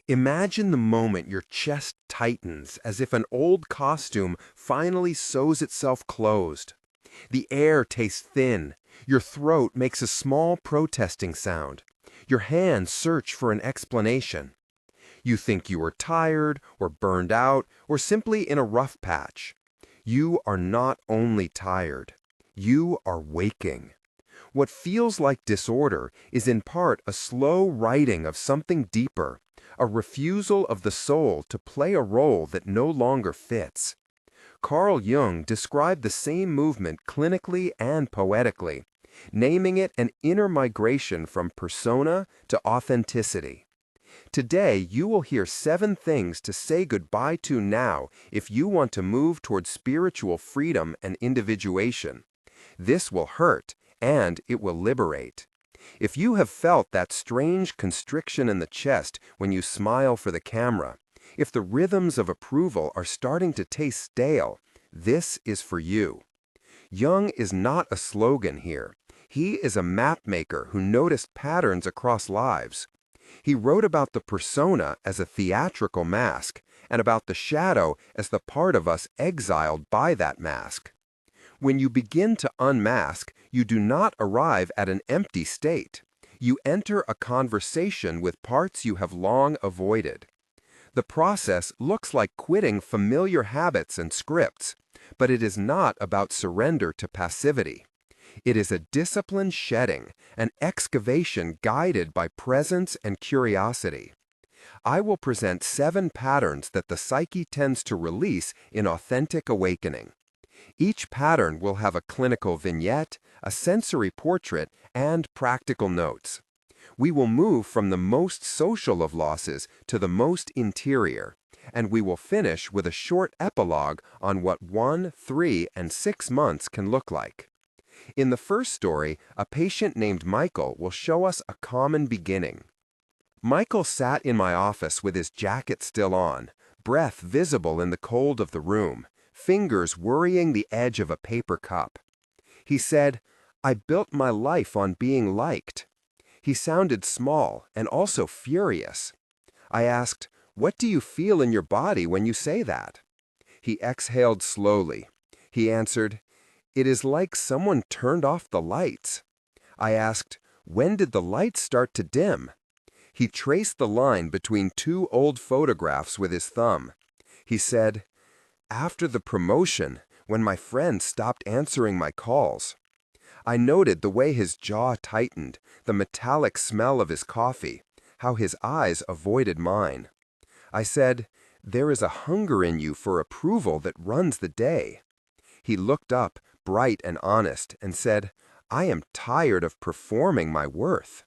Imagine the moment your chest tightens as if an old costume finally sews itself closed. The air tastes thin. Your throat makes a small protesting sound. Your hands search for an explanation. You think you are tired or burned out or simply in a rough patch. You are not only tired. You are waking. What feels like disorder is in part a slow writing of something deeper, a refusal of the soul to play a role that no longer fits. Carl Jung described the same movement clinically and poetically, naming it an inner migration from persona to authenticity. Today, you will hear 7 things to say goodbye to now if you want to move toward spiritual freedom and individuation. This will hurt, and it will liberate. If you have felt that strange constriction in the chest when you smile for the camera, if the rhythms of approval are starting to taste stale, this is for you. Jung is not a slogan here. He is a mapmaker who noticed patterns across lives. He wrote about the persona as a theatrical mask and about the shadow as the part of us exiled by that mask. When you begin to unmask, you do not arrive at an empty state. You enter a conversation with parts you have long avoided. The process looks like quitting familiar habits and scripts, but it is not about surrender to passivity. It is a disciplined shedding, an excavation guided by presence and curiosity. I will present 7 patterns that the psyche tends to release in authentic awakening. Each pattern will have a clinical vignette, a sensory portrait, and practical notes. We will move from the most social of losses to the most interior, and we will finish with a short epilogue on what 1, 3, and 6 months can look like. In the first story, a patient named Michael will show us a common beginning. Michael sat in my office with his jacket still on, breath visible in the cold of the room, fingers worrying the edge of a paper cup. He said, "I built my life on being liked." He sounded small and also furious. I asked, "What do you feel in your body when you say that?" He exhaled slowly. He answered, "It is like someone turned off the lights." I asked, "When did the lights start to dim?" He traced the line between 2 old photographs with his thumb. He said, "After the promotion, when my friend stopped answering my calls." I noted the way his jaw tightened, the metallic smell of his coffee, how his eyes avoided mine. I said, "There is a hunger in you for approval that runs the day." He looked up, bright and honest, and said, "I am tired of performing my worth."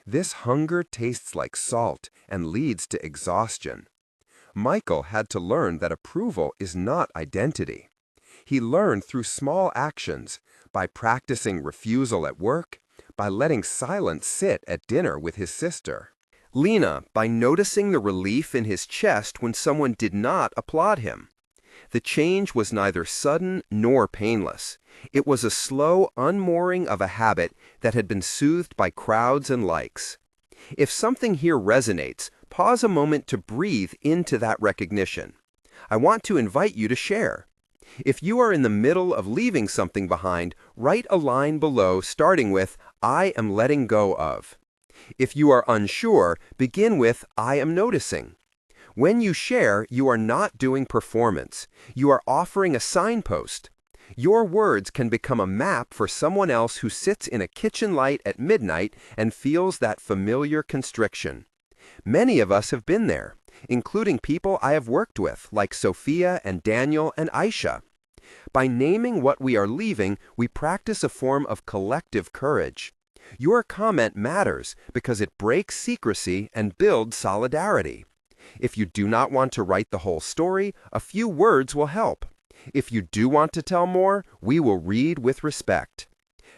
This hunger tastes like salt and leads to exhaustion. Michael had to learn that approval is not identity. He learned through small actions, by practicing refusal at work, by letting silence sit at dinner with his sister. Lena, by noticing the relief in his chest when someone did not applaud him. The change was neither sudden nor painless. It was a slow unmooring of a habit that had been soothed by crowds and likes. If something here resonates, pause a moment to breathe into that recognition. I want to invite you to share. If you are in the middle of leaving something behind, write a line below starting with, "I am letting go of." If you are unsure, begin with, "I am noticing." When you share, you are not doing performance. You are offering a signpost. Your words can become a map for someone else who sits in a kitchen light at midnight and feels that familiar constriction. Many of us have been there, including people I have worked with, like Sophia and Daniel and Aisha. By naming what we are leaving, we practice a form of collective courage. Your comment matters because it breaks secrecy and builds solidarity. If you do not want to write the whole story, a few words will help. If you do want to tell more, we will read with respect.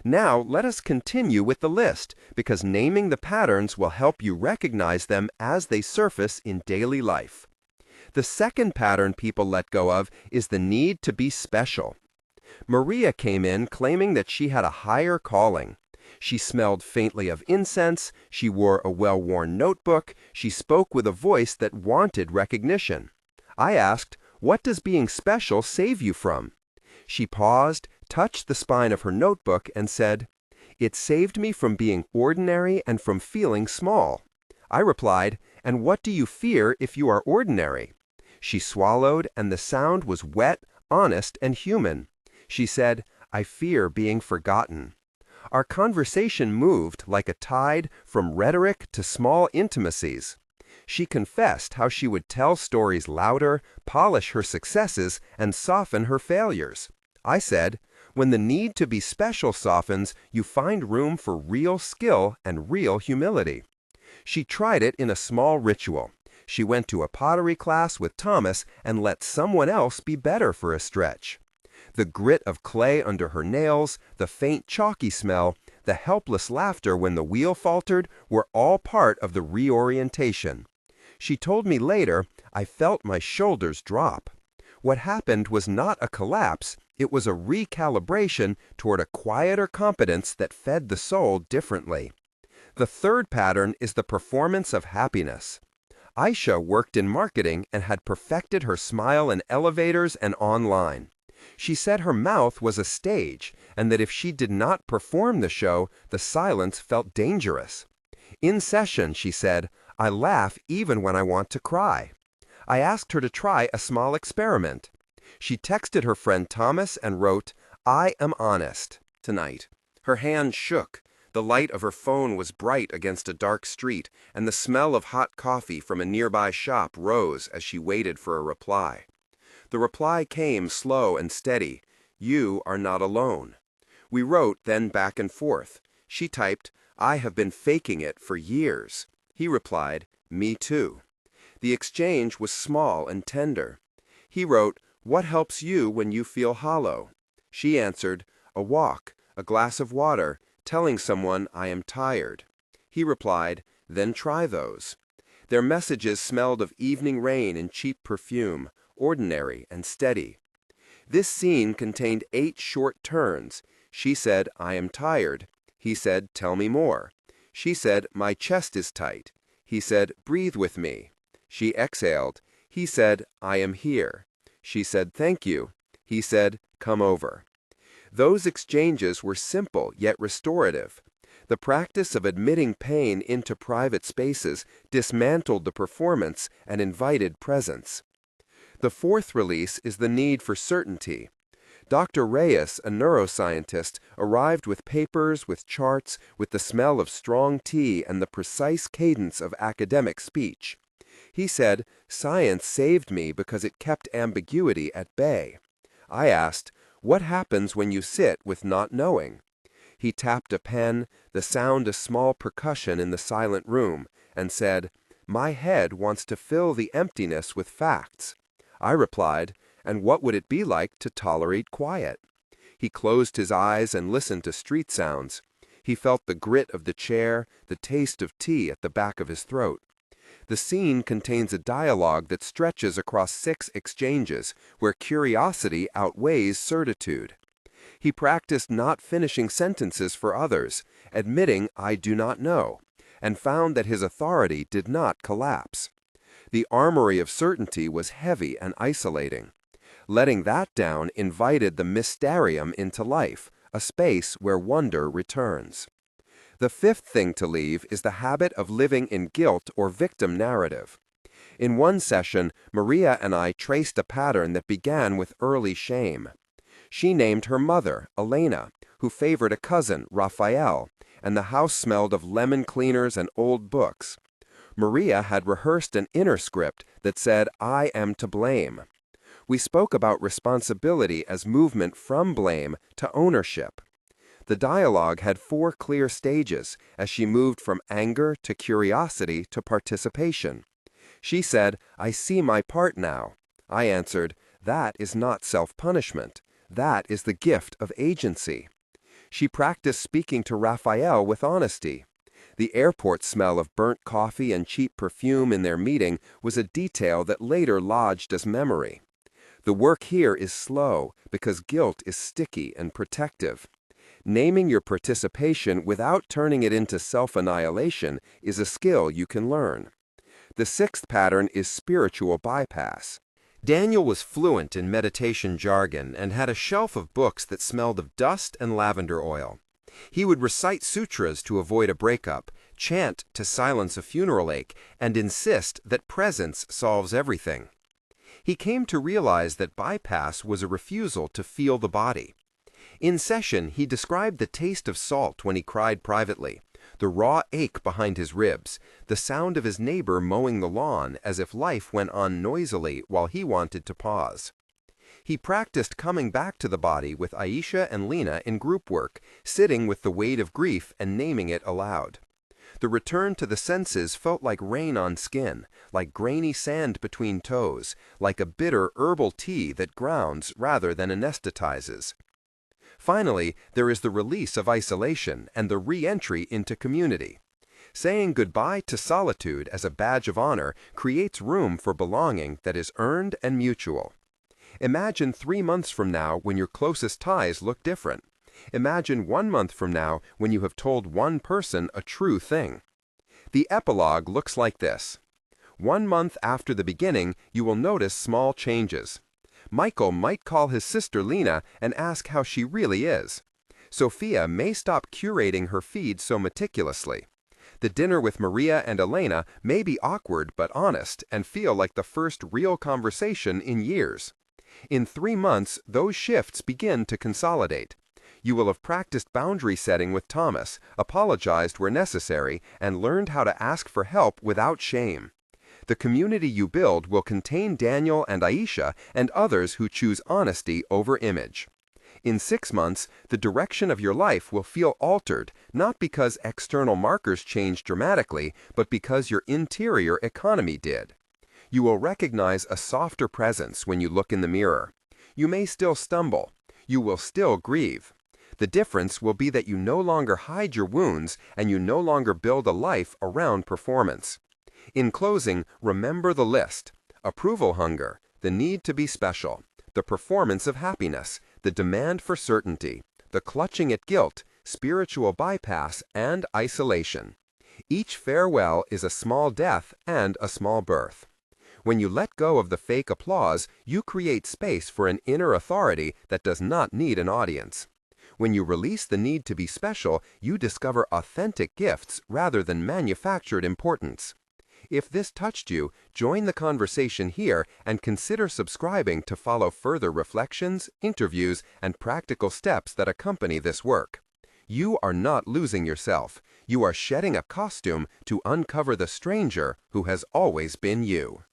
Now, let us continue with the list, because naming the patterns will help you recognize them as they surface in daily life. The second pattern people let go of is the need to be special. Maria came in claiming that she had a higher calling. She smelled faintly of incense, she wore a well-worn notebook, she spoke with a voice that wanted recognition. I asked, "What does being special save you from?" She paused, touched the spine of her notebook, and said, "It saved me from being ordinary and from feeling small." I replied, "And what do you fear if you are ordinary?" She swallowed, and the sound was wet, honest, and human. She said, "I fear being forgotten." Our conversation moved like a tide from rhetoric to small intimacies. She confessed how she would tell stories louder, polish her successes, and soften her failures. I said, "When the need to be special softens, you find room for real skill and real humility." She tried it in a small ritual. She went to a pottery class with Thomas and let someone else be better for a stretch. The grit of clay under her nails, the faint chalky smell, the helpless laughter when the wheel faltered were all part of the reorientation. She told me later, "I felt my shoulders drop." What happened was not a collapse, it was a recalibration toward a quieter competence that fed the soul differently. The third pattern is the performance of happiness. Aisha worked in marketing and had perfected her smile in elevators and online. She said her mouth was a stage, and that if she did not perform the show, the silence felt dangerous. In session, she said, "I laugh even when I want to cry." I asked her to try a small experiment. She texted her friend Thomas and wrote, "I am honest tonight." Her hand shook. The light of her phone was bright against a dark street, and the smell of hot coffee from a nearby shop rose as she waited for a reply. The reply came slow and steady. "You are not alone." We wrote then back and forth. She typed, "I have been faking it for years." He replied, "Me too." The exchange was small and tender. He wrote, "What helps you when you feel hollow?" She answered, "A walk, a glass of water, telling someone I am tired." He replied, "Then try those." Their messages smelled of evening rain and cheap perfume, ordinary and steady. This scene contained 8 short turns. She said, "I am tired." He said, "Tell me more." She said, "My chest is tight." He said, "Breathe with me." She exhaled. He said, "I am here." She said, "Thank you." He said, "Come over." Those exchanges were simple yet restorative. The practice of admitting pain into private spaces dismantled the performance and invited presence. The fourth release is the need for certainty. Dr. Reyes, a neuroscientist, arrived with papers, with charts, with the smell of strong tea and the precise cadence of academic speech. He said, "Science saved me because it kept ambiguity at bay." I asked, "What happens when you sit with not knowing?" He tapped a pen, the sound a small percussion in the silent room, and said, "My head wants to fill the emptiness with facts." I replied, "And what would it be like to tolerate quiet?" He closed his eyes and listened to street sounds. He felt the grit of the chair, the taste of tea at the back of his throat. The scene contains a dialogue that stretches across 6 exchanges, where curiosity outweighs certitude. He practiced not finishing sentences for others, admitting "I do not know," and found that his authority did not collapse. The armory of certainty was heavy and isolating. Letting that down invited the mysterium into life, a space where wonder returns. The fifth thing to leave is the habit of living in guilt or victim narrative. In one session, Maria and I traced a pattern that began with early shame. She named her mother, Elena, who favored a cousin, Raphael, and the house smelled of lemon cleaners and old books. Maria had rehearsed an inner script that said, "I am to blame." We spoke about responsibility as movement from blame to ownership. The dialogue had 4 clear stages as she moved from anger to curiosity to participation. She said, "I see my part now." I answered, "That is not self-punishment. That is the gift of agency." She practiced speaking to Raphael with honesty. The airport smell of burnt coffee and cheap perfume in their meeting was a detail that later lodged as memory. The work here is slow because guilt is sticky and protective. Naming your participation without turning it into self-annihilation is a skill you can learn. The sixth pattern is spiritual bypass. Daniel was fluent in meditation jargon and had a shelf of books that smelled of dust and lavender oil. He would recite sutras to avoid a breakup, chant to silence a funeral ache, and insist that presence solves everything. He came to realize that bypass was a refusal to feel the body. In session, he described the taste of salt when he cried privately, the raw ache behind his ribs, the sound of his neighbor mowing the lawn as if life went on noisily while he wanted to pause. He practiced coming back to the body with Aisha and Lena in group work, sitting with the weight of grief and naming it aloud. The return to the senses felt like rain on skin, like grainy sand between toes, like a bitter herbal tea that grounds rather than anesthetizes. Finally, there is the release of isolation and the re-entry into community. Saying goodbye to solitude as a badge of honor creates room for belonging that is earned and mutual. Imagine 3 months from now when your closest ties look different. Imagine 1 month from now when you have told one person a true thing. The epilogue looks like this. 1 month after the beginning, you will notice small changes. Michael might call his sister Lena and ask how she really is. Sophia may stop curating her feed so meticulously. The dinner with Maria and Elena may be awkward but honest and feel like the first real conversation in years. In 3 months, those shifts begin to consolidate. You will have practiced boundary setting with Thomas, apologized where necessary, and learned how to ask for help without shame. The community you build will contain Daniel and Aisha and others who choose honesty over image. In 6 months, the direction of your life will feel altered, not because external markers changed dramatically, but because your interior economy did. You will recognize a softer presence when you look in the mirror. You may still stumble. You will still grieve. The difference will be that you no longer hide your wounds and you no longer build a life around performance. In closing, remember the list: approval hunger, the need to be special, the performance of happiness, the demand for certainty, the clutching at guilt, spiritual bypass, and isolation. Each farewell is a small death and a small birth. When you let go of the fake applause, you create space for an inner authority that does not need an audience. When you release the need to be special, you discover authentic gifts rather than manufactured importance. If this touched you, join the conversation here and consider subscribing to follow further reflections, interviews, and practical steps that accompany this work. You are not losing yourself. You are shedding a costume to uncover the stranger who has always been you.